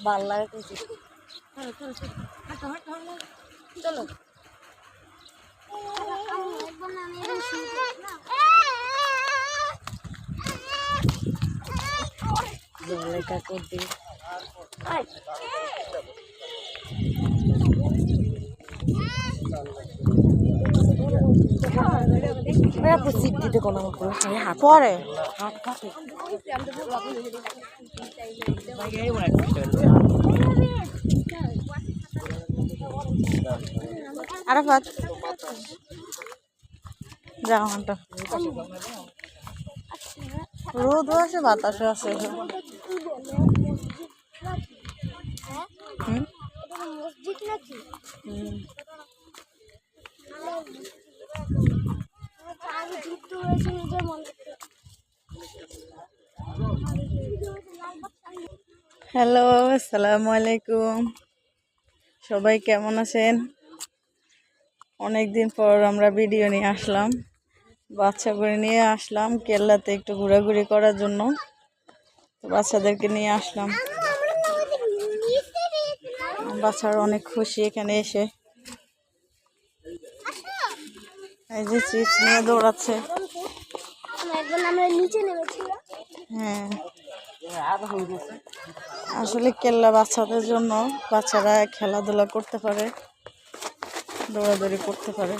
ভাল লাগে কিছু। চলো জলেটা করতে সিট দিতে কোনো হাত পরে হাত কাটে আরাফাত যাও হাঁটো রোদও আছে বাতাসও আছে মসজিদ নাকি হ্যালো আসসালামু আলাইকুম সবাই কেমন আছেন অনেক দিন পর আমরা ভিডিও নিয়ে আসলাম বাচ্চা করে নিয়ে আসলাম কেল্লাতে একটু ঘোরাঘুরি করার জন্য তো বাচ্চাদেরকে নিয়ে আসলাম বাচ্চারা অনেক খুশি এখানে এসে এই যে চিপস নিয়ে দৌড়াচ্ছে হ্যাঁ আসলে কেল্লা বাচ্চাদের জন্য বাচ্চারা খেলাধুলা করতে পারে দৌড়াদৌড়ি করতে পারে